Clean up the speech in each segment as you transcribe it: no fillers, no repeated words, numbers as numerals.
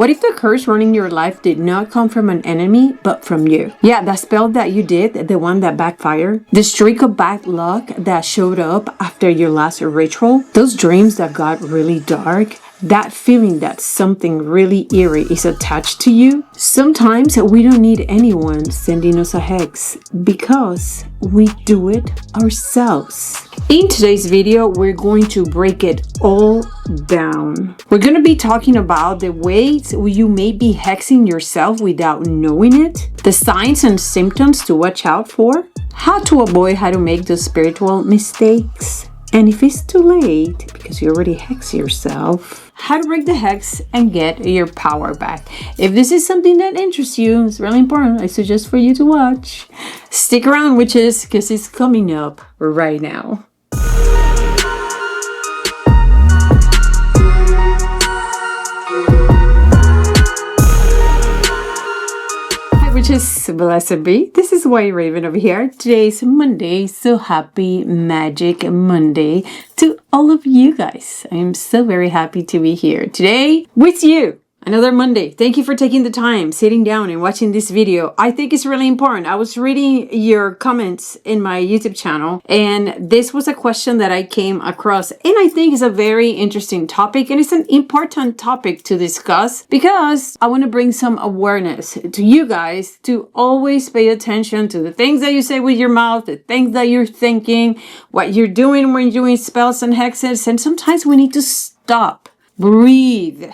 What if the curse running your life did not come from an enemy, but from you? Yeah, that spell that you did, the one that backfired, the streak of bad luck that showed up after your last ritual, those dreams that got really dark, that feeling that something really eerie is attached to you. Sometimes we don't need anyone sending us a hex because we do it ourselves. In today's video, we're going to break it all down. We're going to be talking about the ways you may be hexing yourself without knowing it, the signs and symptoms to watch out for, how to avoid how to make those spiritual mistakes, and if it's too late because you already hexed yourself, how to break the hex and get your power back. If this is something that interests you, it's really important, I suggest for you to watch. Stick around, witches, because it's coming up right now. Witches, blessed be. This is WhiteRaven over here. Today's Monday, so happy Magic Monday to all of you guys. I am so very happy to be here today with you. Another Monday. Thank you for taking the time, sitting down and watching this video. I think it's really important. I was reading your comments in my YouTube channel, and this was a question that I came across, and I think it's a very interesting topic, and it's an important topic to discuss because I want to bring some awareness to you guys to always pay attention to the things that you say with your mouth, the things that you're thinking, what you're doing when you're doing spells and hexes, and sometimes we need to stop, breathe,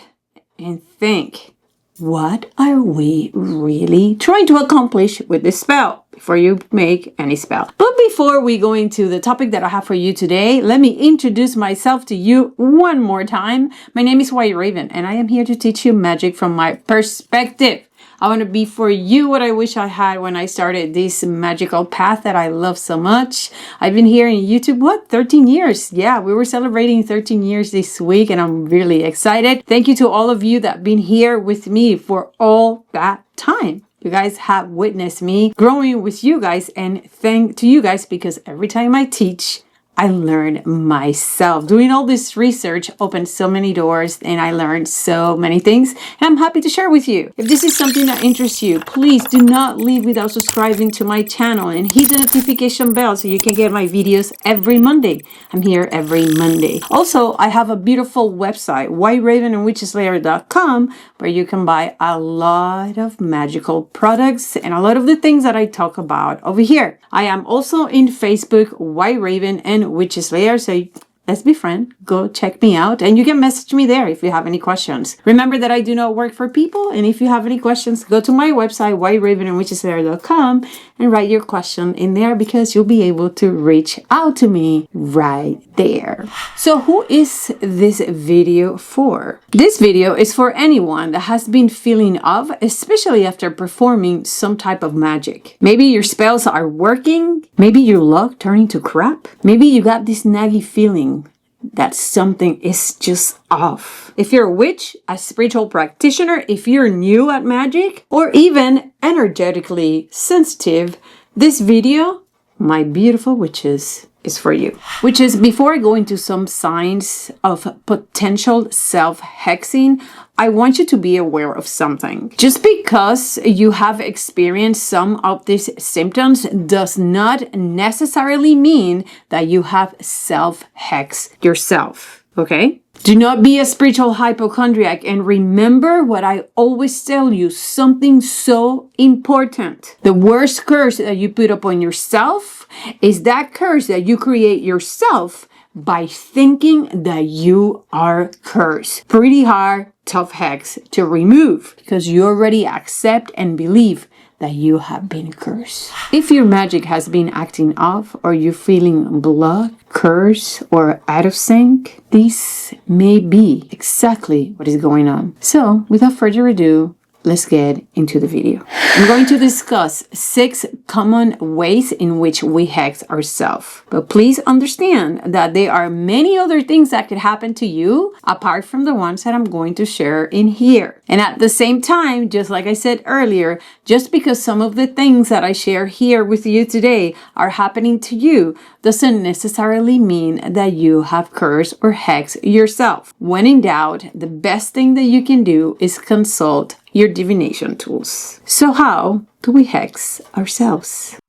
and think, what are we really trying to accomplish with this spell before you make any spell? But before we go into the topic that I have for you today, let me introduce myself to you one more time. My name is WhiteRaven, and I am here to teach you magic from my perspective. I want to be for you what I wish I had when I started this magical path that I love so much. I've been here in YouTube, 13 years? Yeah, we were celebrating 13 years this week, and I'm really excited. Thank you to all of you that have been here with me for all that time. You guys have witnessed me growing with you guys, and thank to you guys because every time I teach, I learn myself. Doing all this research opened so many doors, and I learned so many things, and I'm happy to share with you. If this is something that interests you, please do not leave without subscribing to my channel and hit the notification bell so you can get my videos every Monday. I'm here every Monday. Also, I have a beautiful website, WhiteRavenandWitchesLair.com, where you can buy a lot of magical products and a lot of the things that I talk about over here. I am also in Facebook, WhiteRaven and Witches Lair, so let's be friends. Go check me out, and you can message me there if you have any questions. Remember that I do not work for people, and if you have any questions, go to my website, WhiteRavenandWitchesLair.com, and write your question in there because you'll be able to reach out to me right there. So who is this video for? This video is for anyone that has been feeling off, especially after performing some type of magic. Maybe your spells are working, maybe your luck turning to crap, maybe you got this naggy feeling that something is just off. If you're a witch, a spiritual practitioner, if you're new at magic, or even energetically sensitive, this video, my beautiful witches, is for you. Witches, before I go into some signs of potential self-hexing, I want you to be aware of something. Just because you have experienced some of these symptoms does not necessarily mean that you have self-hexed yourself, okay? Do not be a spiritual hypochondriac, and remember what I always tell you, something so important. The worst curse that you put upon yourself is that curse that you create yourself by thinking that you are cursed. Pretty hard, tough hex to remove because you already accept and believe that you have been cursed. If your magic has been acting off, or you're feeling blood, curse, or out of sync, this may be exactly what is going on. So, without further ado, let's get into the video. I'm going to discuss 6 common ways in which we hex ourselves. But please understand that there are many other things that could happen to you apart from the ones that I'm going to share in here. And at the same time, just like I said earlier, just because some of the things that I share here with you today are happening to you doesn't necessarily mean that you have cursed or hexed yourself. When in doubt, the best thing that you can do is consult your divination tools. So how do we hex ourselves?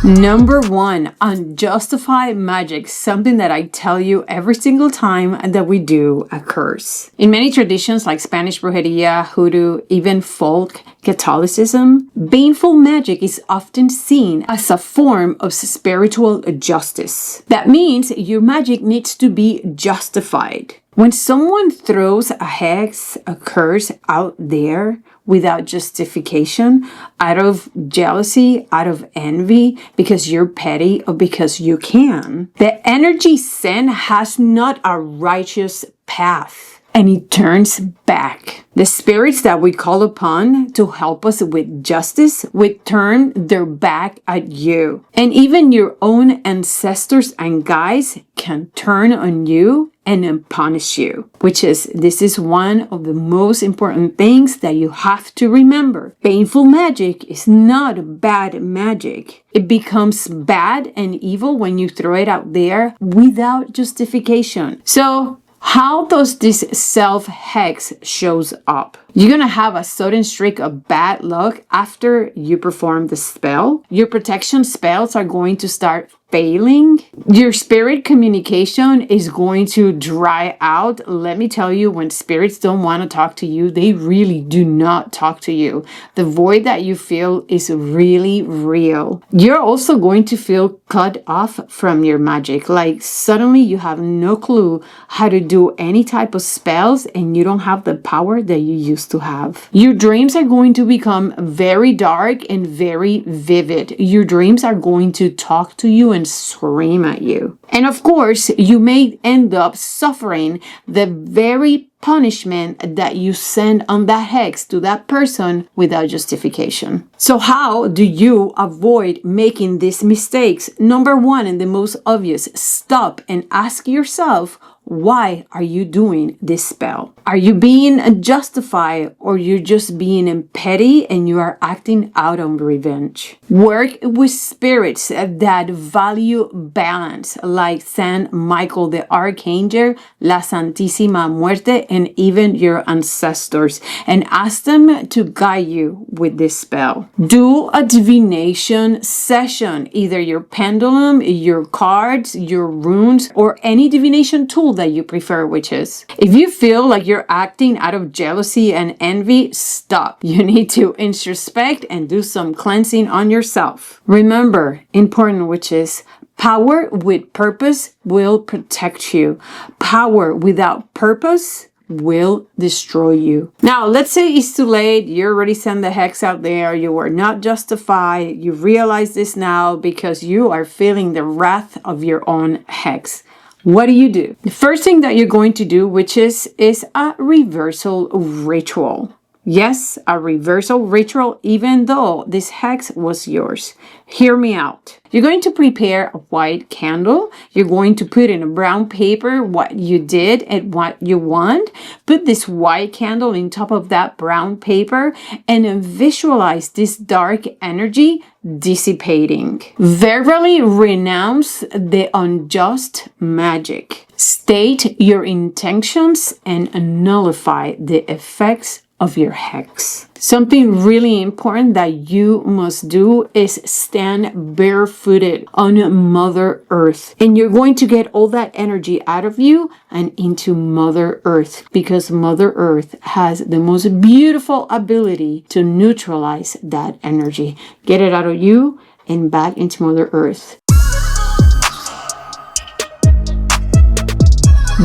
Number 1, unjustified magic, something that I tell you every single time that we do a curse. In many traditions like Spanish brujeria, hoodoo, even folk Catholicism, baneful magic is often seen as a form of spiritual justice. That means your magic needs to be justified. When someone throws a hex, a curse out there without justification, out of jealousy, out of envy, because you're petty or because you can, the energy sent has not a righteous path. And it turns back. The spirits that we call upon to help us with justice would turn their back at you. And even your own ancestors and guides can turn on you and punish you. This is one of the most important things that you have to remember. Baneful magic is not bad magic. It becomes bad and evil when you throw it out there without justification. So, how does this self-hex shows up? You're gonna have a sudden streak of bad luck after you perform the spell. Your protection spells are going to start failing. Your spirit communication is going to dry out. Let me tell you, when spirits don't want to talk to you, they really do not talk to you. The void that you feel is really real. You're also going to feel cut off from your magic. Like suddenly you have no clue how to do any type of spells and you don't have the power that you used to have. Your dreams are going to become very dark and very vivid. Your dreams are going to talk to you and scream at you. And of course, you may end up suffering the very punishment that you send on that hex to that person without justification. So how do you avoid making these mistakes? Number 1, and the most obvious, stop and ask yourself, why are you doing this spell? Are you being justified or you're just being petty and you are acting out on revenge? Work with spirits that value balance, like San Michael the Archangel, La Santísima Muerte, and even your ancestors, and ask them to guide you with this spell. Do a divination session, either your pendulum, your cards, your runes, or any divination tool that you prefer, witches. If you feel like you're acting out of jealousy and envy, stop. You need to introspect and do some cleansing on yourself. Remember, important witches, power with purpose will protect you. Power without purpose will destroy you. Now, let's say it's too late. You already sent the hex out there. You were not justified. You realize this now because you are feeling the wrath of your own hex. What do? The first thing that you're going to do, which is a reversal ritual. Yes, a reversal ritual, even though this hex was yours. Hear me out. You're going to prepare a white candle. You're going to put in a brown paper what you did and what you want. Put this white candle on top of that brown paper and visualize this dark energy dissipating. Verbally renounce the unjust magic. State your intentions and nullify the effects of your hex. Something really important that you must do is stand barefooted on Mother Earth. And you're going to get all that energy out of you and into Mother Earth, because Mother Earth has the most beautiful ability to neutralize that energy. Get it out of you and back into Mother Earth.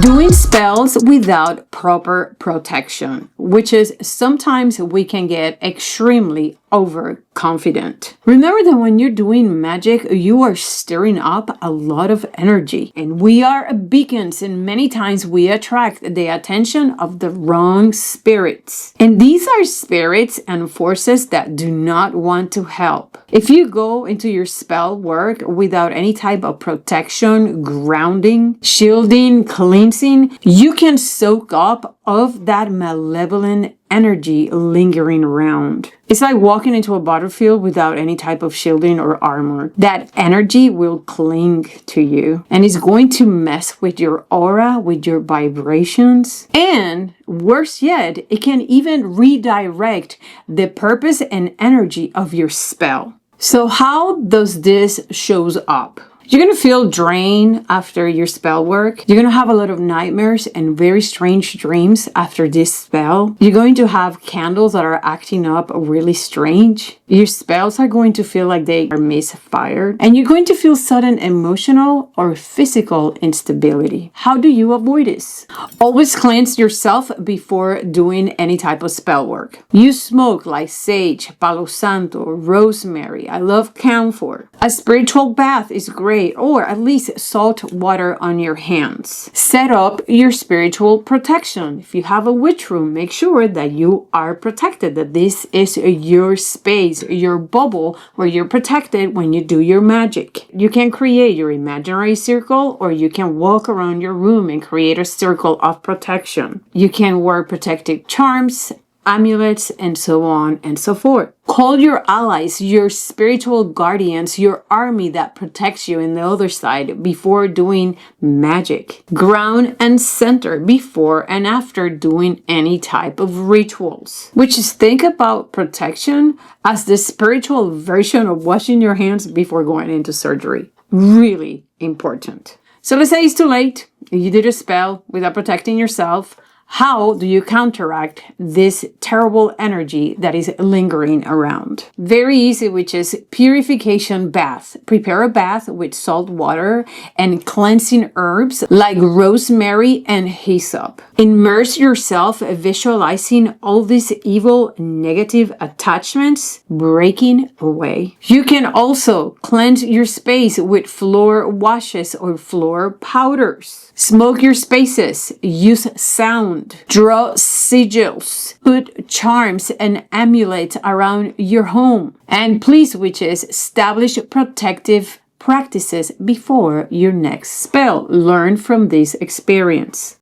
Doing spells without proper protection, which is sometimes we can get extremely overconfident. Remember that when you're doing magic, you are stirring up a lot of energy, and we are beacons, and many times we attract the attention of the wrong spirits. And these are spirits and forces that do not want to help. If you go into your spell work without any type of protection, grounding, shielding, cleansing, you can soak up of that malevolent energy lingering around. It's like walking into a battlefield without any type of shielding or armor. That energy will cling to you, and it's going to mess with your aura, with your vibrations, and worse yet, it can even redirect the purpose and energy of your spell. So how does this shows up? You're going to feel drained after your spell work. You're going to have a lot of nightmares and very strange dreams after this spell. You're going to have candles that are acting up really strange. Your spells are going to feel like they are misfired. And you're going to feel sudden emotional or physical instability. How do you avoid this? Always cleanse yourself before doing any type of spell work. Use smoke like sage, palo santo, rosemary. I love camphor. A spiritual bath is great, or at least salt water on your hands. Set up your spiritual protection. If you have a witch room, make sure that you are protected, that this is your space, your bubble where you're protected when you do your magic. You can create your imaginary circle, or you can walk around your room and create a circle of protection. You can wear protective charms, amulets, and so on and so forth. Call your allies, your spiritual guardians, your army that protects you in the other side before doing magic. Ground and center before and after doing any type of rituals. Which is, think about protection as the spiritual version of washing your hands before going into surgery. Really important. So let's say it's too late. You did a spell without protecting yourself. How do you counteract this terrible energy that is lingering around? Very easy, which is purification bath. Prepare a bath with salt water and cleansing herbs like rosemary and hyssop. Immerse yourself visualizing all these evil negative attachments breaking away. You can also cleanse your space with floor washes or floor powders. Smoke your spaces. Use sound. Draw sigils. Put charms and amulets around your home. And please, witches, establish protective practices before your next spell. Learn from this experience.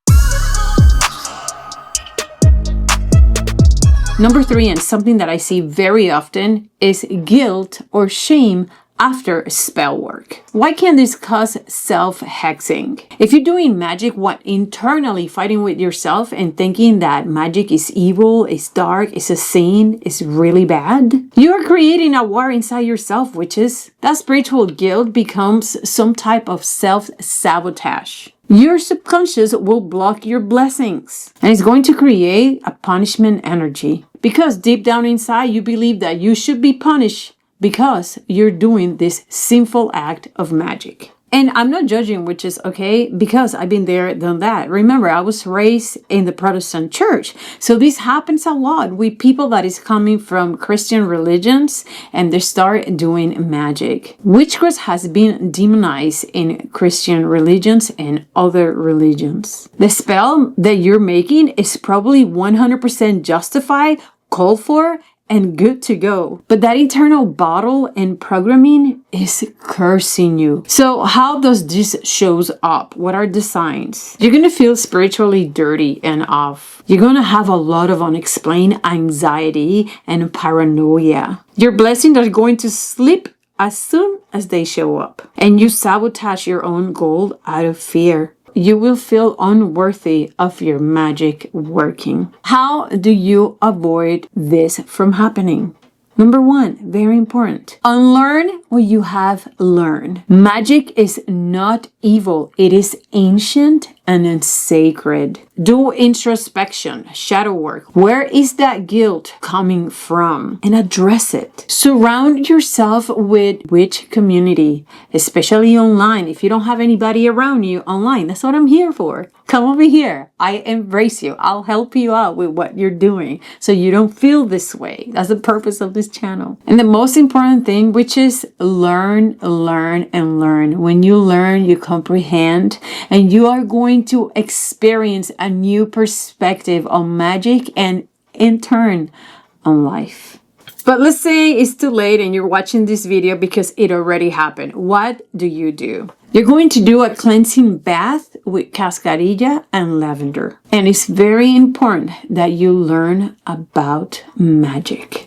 Number 3, and something that I see very often, is guilt or shame after spell work. Why can this cause self-hexing? If you're doing magic while internally fighting with yourself and thinking that magic is evil, is dark, is a sin, is really bad, you're creating a war inside yourself, witches. That spiritual guilt becomes some type of self-sabotage. Your subconscious will block your blessings, and it's going to create a punishment energy, because deep down inside you believe that you should be punished because you're doing this sinful act of magic. And I'm not judging witches, okay? Because I've been there, done that. Remember, I was raised in the Protestant church. So this happens a lot with people that is coming from Christian religions and they start doing magic. Witchcraft has been demonized in Christian religions and other religions. The spell that you're making is probably 100% justified, called for, and good to go. But that internal battle and programming is cursing you. So how does this shows up? What are the signs? You're going to feel spiritually dirty and off. You're going to have a lot of unexplained anxiety and paranoia. Your blessings are going to slip as soon as they show up. And you sabotage your own goal out of fear. You will feel unworthy of your magic working. How do you avoid this from happening? Number 1, very important. Unlearn what you have learned. Magic is not evil. It is ancient and it's sacred. Do introspection, shadow work. Where is that guilt coming from? And address it. Surround yourself with witch community, especially online. If you don't have anybody around you online, that's what I'm here for. Come over here. I embrace you. I'll help you out with what you're doing so you don't feel this way. That's the purpose of this channel. And the most important thing, which is learn, learn, and learn. When you learn, you comprehend, and you are going to experience a new perspective on magic and in turn on life. But let's say it's too late and you're watching this video because it already happened. What do? You're going to do a cleansing bath with cascarilla and lavender. And it's very important that you learn about magic.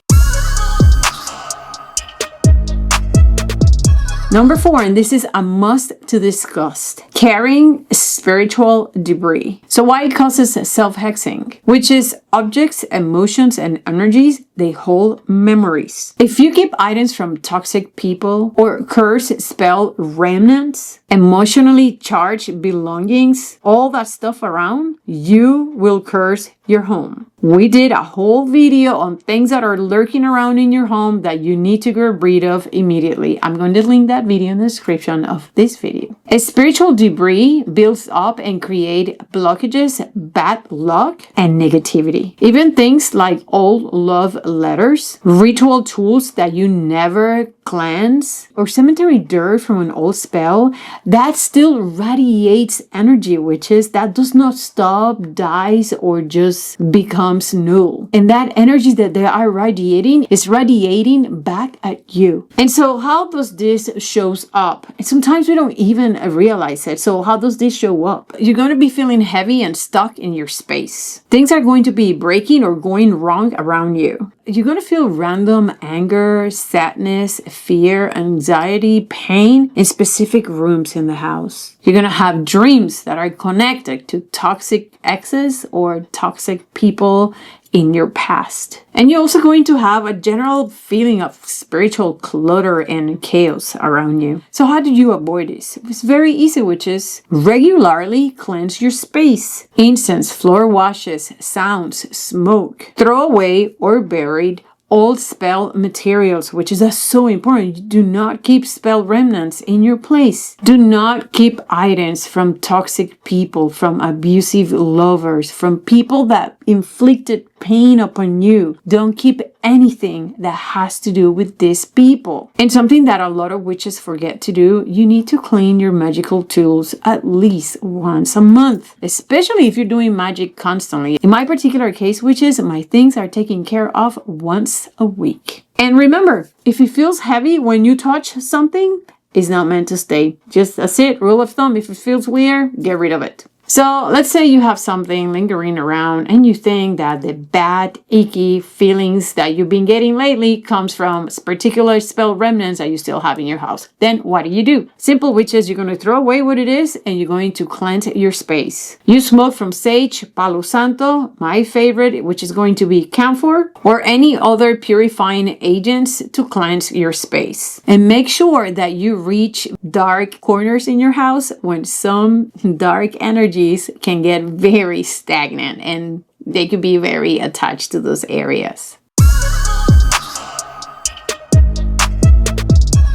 Number 4, and this is a must to discuss, carrying spiritual debris. So why it causes self-hexing, which is objects, emotions, and energies, they hold memories. If you keep items from toxic people or curse spell remnants, emotionally charged belongings, all that stuff around, you will curse your home. We did a whole video on things that are lurking around in your home that you need to get rid of immediately. I'm going to link that video in the description of this video. A spiritual debris builds up and create blockages, bad luck, and negativity. Even things like old love letters, ritual tools that you never cleanse, or cemetery dirt from an old spell, that still radiates energy, which is that does not stop, dies, or just becomes null. And that energy that they are radiating is radiating back at you. And so how does this shows up? And sometimes we don't even realize it. So how does this show up? You're going to be feeling heavy and stuck in your space. Things are going to be breaking or going wrong around you. You're going to feel random anger, sadness, fear, anxiety, pain in specific rooms in the house. You're going to have dreams that are connected to toxic exes or toxic people in your past. And you're also going to have a general feeling of spiritual clutter and chaos around you. So how do you avoid this? It's very easy, which is regularly cleanse your space. Incense, floor washes, sounds, smoke. Throw away or buried old spell materials, which is so important. Do not keep spell remnants in your place. Do not keep items from toxic people, from abusive lovers, from people that inflicted pain upon you. Don't keep anything that has to do with these people. And something that a lot of witches forget to do, you need to clean your magical tools at least once a month, especially if you're doing magic constantly. In my particular case, witches, my things are taken care of once a week. And remember, if it feels heavy when you touch something, it's not meant to stay. Just that's it, rule of thumb. If it feels weird, get rid of it. So let's say you have something lingering around and you think that the bad, icky feelings that you've been getting lately comes from particular spell remnants that you still have in your house. Then what do? Simple, which is you're going to throw away what it is and you're going to cleanse your space. You smoke from sage, palo santo, my favorite, which is going to be camphor, or any other purifying agents to cleanse your space. And make sure that you reach dark corners in your house when some dark energy can get very stagnant and they could be very attached to those areas.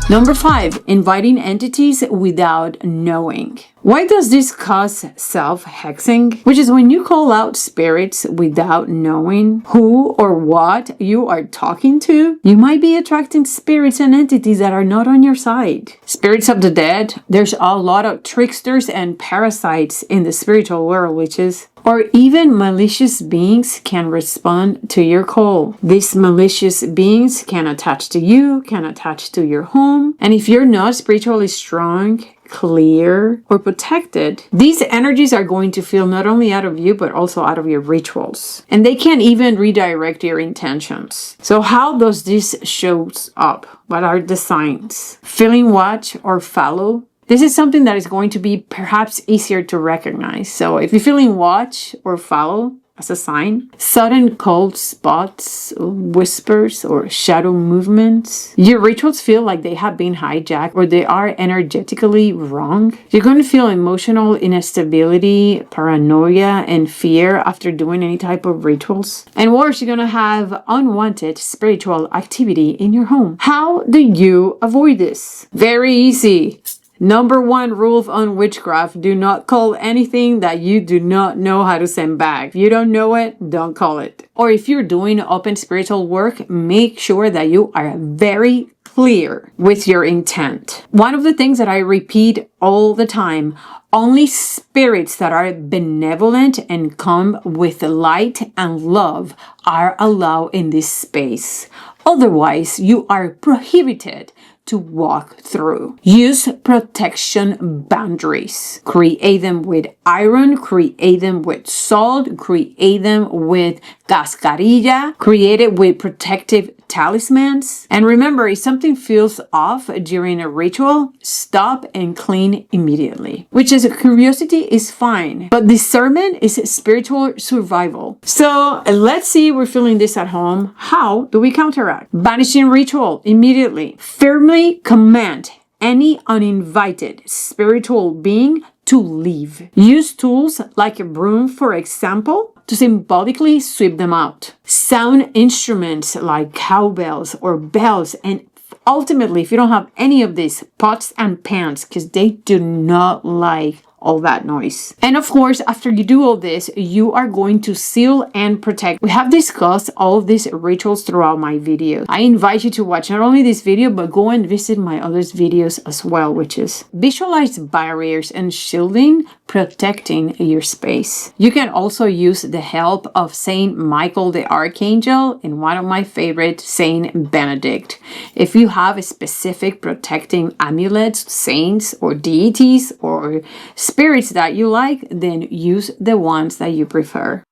Number 5, inviting entities without knowing. Why does this cause self-hexing? Which is when you call out spirits without knowing who or what you are talking to, you might be attracting spirits and entities that are not on your side. Spirits of the dead, there's a lot of tricksters and parasites in the spiritual world, witches. Or even malicious beings can respond to your call. These malicious beings can attach to you, can attach to your home. And if you're not spiritually strong, clear, or protected, these energies are going to feel not only out of you, but also out of your rituals. And they can even redirect your intentions. So how does this show up? What are the signs? Feeling watch or follow. This is something that is going to be perhaps easier to recognize. So if you're feeling watch or follow, as a sign. Sudden cold spots, whispers, or shadow movements. Your rituals feel like they have been hijacked or they are energetically wrong. You're going to feel emotional instability, paranoia, and fear after doing any type of rituals. And worse, you're going to have unwanted spiritual activity in your home. How do you avoid this? Very easy. Number 1 rule on witchcraft, do not call anything that you do not know how to send back. If you don't know it, don't call it. Or if you're doing open spiritual work, make sure that you are very clear with your intent. One of the things that I repeat all the time, only spirits that are benevolent and come with light and love are allowed in this space. Otherwise, you are prohibited to walk through. Use protection boundaries. Create them with iron, create them with salt, create them with cascarilla, create it with protective talismans. And remember, if something feels off during a ritual, stop and clean immediately. Which is, curiosity is fine, but discernment is spiritual survival. So let's see if we're feeling this at home. How do we counteract? Banishing ritual immediately. Firmly command any uninvited spiritual being to leave. Use tools like a broom, for example, to symbolically sweep them out. Sound instruments like cowbells or bells, and ultimately, if you don't have any of these, pots and pans, because they do not like all that noise. And of course, after you do all this, you are going to seal and protect. We have discussed all of these rituals throughout my video. I invite you to watch not only this video, but go and visit my other videos as well, which is visualize barriers and shielding, protecting your space. You can also use the help of Saint Michael the Archangel and one of my favorite, Saint Benedict. If you have a specific protecting amulets, saints, or deities, or spirits that you like, then use the ones that you prefer.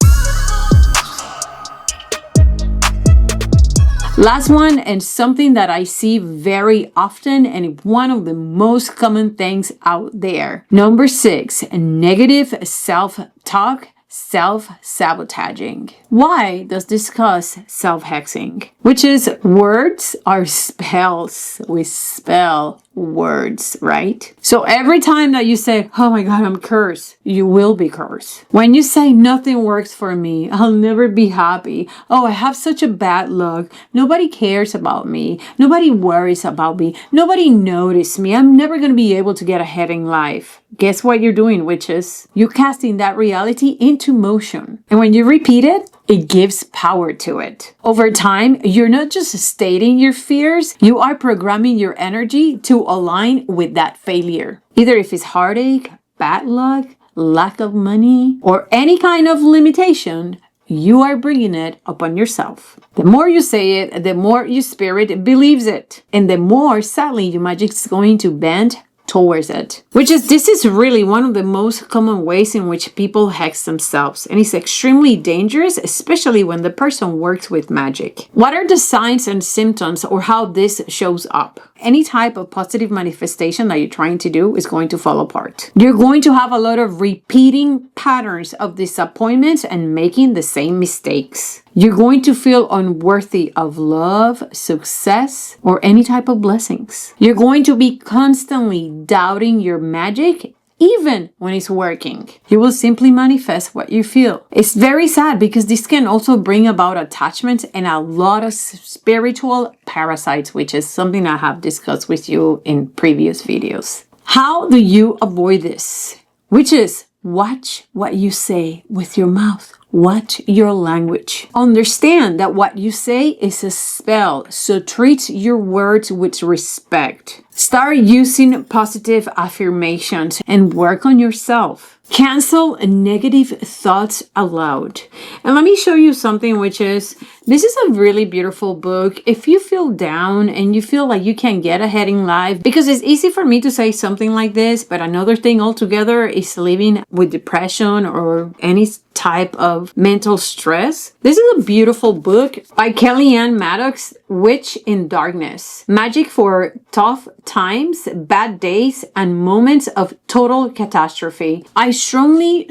Last one, and something that I see very often and one of the most common things out there. Number 6, negative self-talk, self-sabotaging. Why does this cause self-hexing? Which is, words are spells. We spell words, right? So every time that you say, oh my God, I'm cursed, you will be cursed. When you say nothing works for me, I'll never be happy. Oh, I have such a bad luck. Nobody cares about me. Nobody worries about me. Nobody noticed me. I'm never going to be able to get ahead in life. Guess what you're doing, witches? You're casting that reality into motion. And when you repeat it, it gives power to it. Over time, you're not just stating your fears, you are programming your energy to align with that failure. Either if it's heartache, bad luck, lack of money, or any kind of limitation, you are bringing it upon yourself. The more you say it, the more your spirit believes it. And the more, sadly, your magic is going to bend towards it. This is really one of the most common ways in which people hex themselves, and it's extremely dangerous, especially when the person works with magic. What are the signs and symptoms, or how this shows up? Any type of positive manifestation that you're trying to do is going to fall apart. You're going to have a lot of repeating patterns of disappointments and making the same mistakes. You're going to feel unworthy of love, success, or any type of blessings. You're going to be constantly doubting your magic, even when it's working. You will simply manifest what you feel. It's very sad because this can also bring about attachment and a lot of spiritual parasites, which is something I have discussed with you in previous videos. How do you avoid this? Which is, watch what you say with your mouth. Watch your language. Understand that what you say is a spell, so treat your words with respect. Start using positive affirmations and work on yourself. Cancel negative thoughts aloud. And let me show you something, which is This is a really beautiful book. If you feel down and you feel like you can't get ahead in life, because it's easy for me to say something like this, but another thing altogether is living with depression or any type of mental stress. This is a beautiful book by Kellyanne Maddox, Witch in Darkness. Magic for tough times, bad days, and moments of total catastrophe. I strongly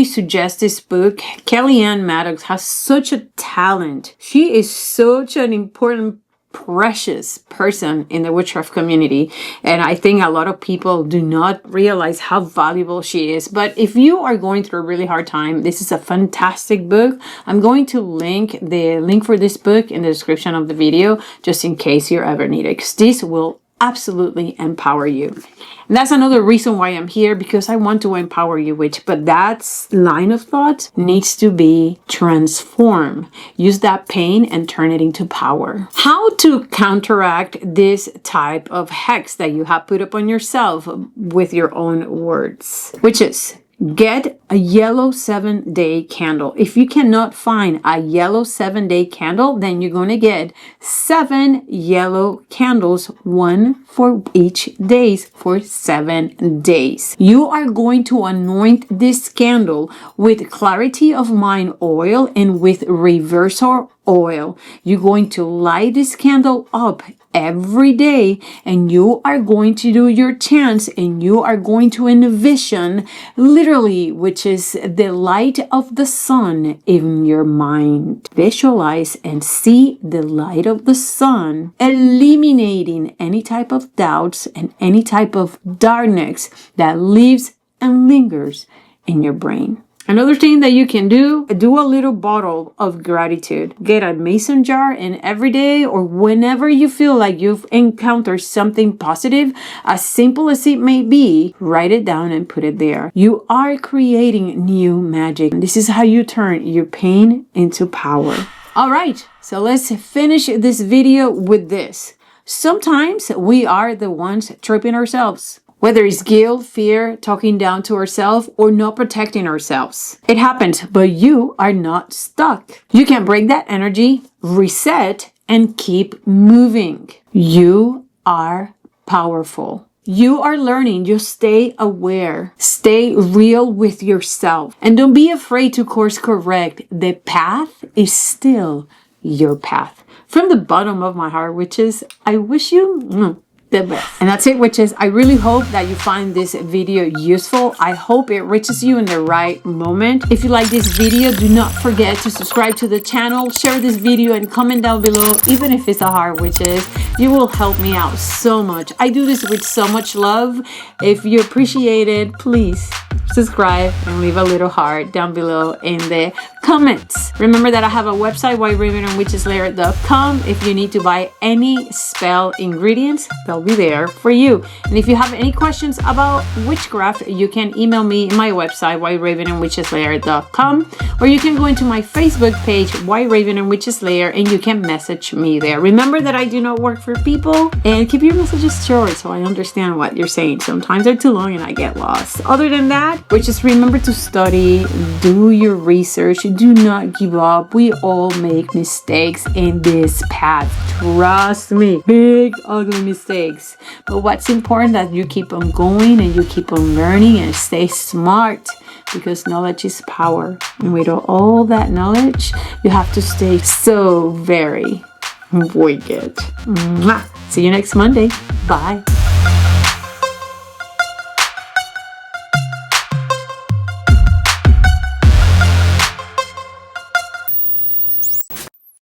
suggest this book. Kellyanne Maddox has such a talent. She is such an important precious person in the witchcraft community, and I think a lot of people do not realize how valuable she is. But if you are going through a really hard time, this is a fantastic book. I'm going to link the link for this book in the description of the video, just in case you ever need it, because this will absolutely empower you. And that's another reason why I'm here, because I want to empower you, but that line of thought needs to be transformed. Use that pain and turn it into power. How to counteract this type of hex that you have put upon yourself with your own words, which is get a yellow 7-day candle. If you cannot find a yellow 7-day candle, then you're going to get 7 yellow candles, one for each day for 7 days. You are going to anoint this candle with clarity of mind oil and with reversal oil. You're going to light this candle up every day, and you are going to do your chants, and you are going to envision literally, which is the light of the sun in your mind. Visualize and see the light of the sun, eliminating any type of doubts and any type of darkness that lives and lingers in your brain. Another thing that you can do a little bottle of gratitude. Get a mason jar, and every day or whenever you feel like you've encountered something positive, as simple as it may be, write it down and put it there. You are creating new magic. This is how you turn your pain into power. All right, so let's finish this video with this. Sometimes we are the ones tripping ourselves. Whether it's guilt, fear, talking down to ourselves, or not protecting ourselves. It happens, but you are not stuck. You can break that energy, reset, and keep moving. You are powerful. You are learning. Just stay aware. Stay real with yourself. And don't be afraid to course correct. The path is still your path. From the bottom of my heart, which is, I wish you the best. And that's it, witches. I really hope that you find this video useful. I hope it reaches you in the right moment. If you like this video, do not forget to subscribe to the channel, share this video, and comment down below, even if it's a hard, witches. You will help me out so much. I do this with so much love. If you appreciate it, please subscribe and leave a little heart down below in the comments. Remember that I have a website, WhiteRaven.com. If you need to buy any spell ingredients, they'll be there for you. And if you have any questions about witchcraft, you can email me in my website, WhiteRaven.com, or you can go into my Facebook page, WhiteRaven and Witches Lair, and you can message me there. Remember that I do not work for people, and keep your messages short so I understand what you're saying. Sometimes they're too long and I get lost. Other than that, just remember to study, do your research, do not give up. We all make mistakes in this path. Trust me, big ugly mistakes. But what's important that you keep on going and you keep on learning and stay smart, because knowledge is power. And with all that knowledge, you have to stay so very wicked. See you next Monday. Bye.